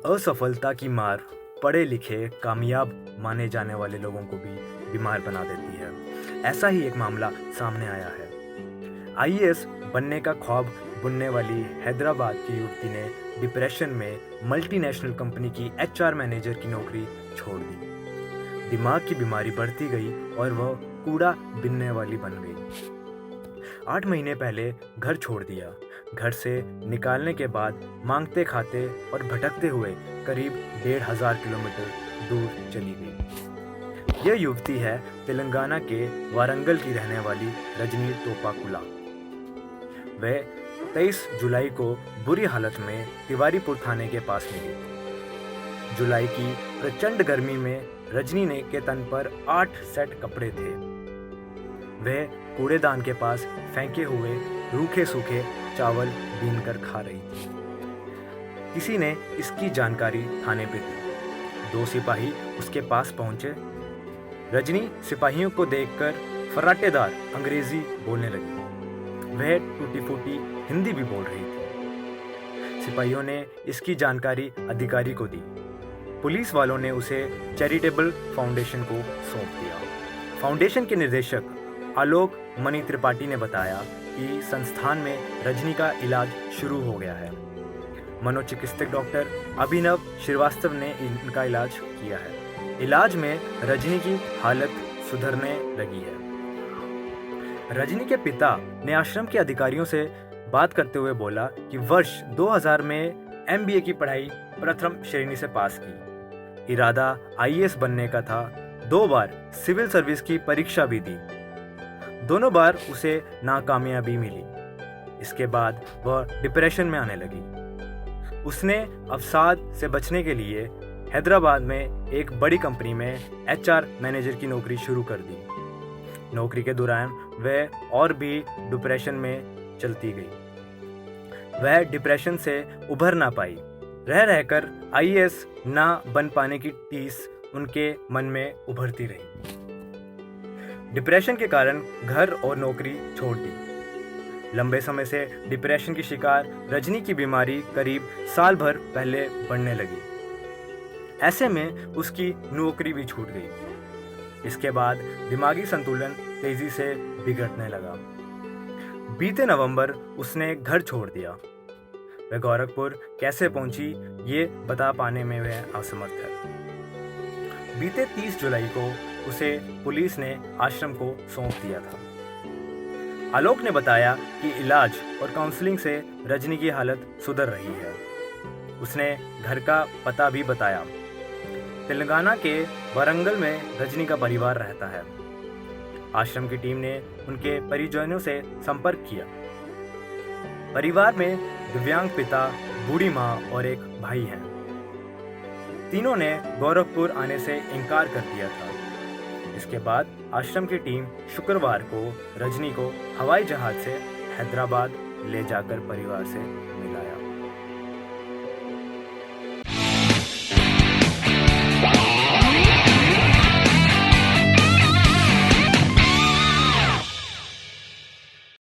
असफलता की मार पढ़े लिखे कामयाब माने जाने वाले लोगों को भी बीमार बना देती है। ऐसा ही एक मामला सामने आया है। आईएएस बनने का ख्वाब बुनने वाली हैदराबाद की युवती ने डिप्रेशन में मल्टीनेशनल कंपनी की एचआर मैनेजर की नौकरी छोड़ दी। दिमाग की बीमारी बढ़ती गई और वह कूड़ा बिनने वाली बन गई। 8 महीने पहले घर छोड़ दिया। घर से निकालने के बाद मांगते खाते और भटकते हुए करीब 1,500 किलोमीटर दूर चली गई। यह युवती है तेलंगाना के वारंगल की रहने वाली रजनी टोपाकुला। वह 23 जुलाई को बुरी हालत में तिवारीपुर थाने के पास मिली। जुलाई की प्रचंड गर्मी में रजनी ने के तन पर 8 सेट कपड़े थे। वह कूड़ेदान के पास फेंके हुए रूखे सूखे चावल बीनकर खा रही थी। किसी ने इसकी जानकारी थाने पे दी। 2 सिपाही उसके पास पहुंचे। रजनी सिपाहियों को देखकर फर्राटेदार अंग्रेजी बोलने लगी। वह टूटी फूटी हिंदी भी बोल रही थी। सिपाहियों ने इसकी जानकारी अधिकारी को दी। पुलिस वालों ने उसे चैरिटेबल फाउंडेशन को सौंप दिया। फाउंडेशन के निदेशक आलोक मणि त्रिपाठी ने बताया कि संस्थान में रजनी का इलाज शुरू हो गया है। मनोचिकित्सक डॉक्टर अभिनव श्रीवास्तव ने इनका इलाज किया है। इलाज में रजनी की हालत सुधरने लगी है। रजनी के पिता ने आश्रम के अधिकारियों से बात करते हुए बोला कि वर्ष 2000 में एमबीए की पढ़ाई प्रथम श्रेणी से पास की। इरादा आईएएस बनने का था। 2 बार सिविल सर्विस की परीक्षा भी दी। दोनों बार उसे नाकामयाबी मिली। इसके बाद वह डिप्रेशन में आने लगी। उसने अवसाद से बचने के लिए हैदराबाद में एक बड़ी कंपनी में एचआर मैनेजर की नौकरी शुरू कर दी। नौकरी के दौरान वह और भी डिप्रेशन में चलती गई। वह डिप्रेशन से उभर ना पाई। रह रहकर आईएएस ना बन पाने की टीस उनके मन में उभरती रही। डिप्रेशन के कारण घर और नौकरी छोड़ दी। लंबे समय से डिप्रेशन की शिकार रजनी की बीमारी करीब साल भर पहले बढ़ने लगी। ऐसे में उसकी नौकरी भी छूट गई। इसके बाद दिमागी संतुलन तेजी से बिगड़ने लगा। बीते नवंबर उसने घर छोड़ दिया। वह गोरखपुर कैसे पहुंची ये बता पाने में वह असमर्थ है। बीते 30 जुलाई को उसे पुलिस ने आश्रम को सौंप दिया था। आलोक ने बताया कि इलाज और काउंसलिंग से रजनी की हालत सुधर रही है। उसने घर का पता भी बताया। तेलंगाना के वारंगल में रजनी का परिवार रहता है। आश्रम की टीम ने उनके परिजनों से संपर्क किया। परिवार में दिव्यांग पिता, बूढ़ी माँ और एक भाई है। तीनों ने गोरखपुर आने से इनकार कर दिया था। इसके बाद आश्रम की टीम शुक्रवार को रजनी को हवाई जहाज से हैदराबाद ले जाकर परिवार से मिलाया।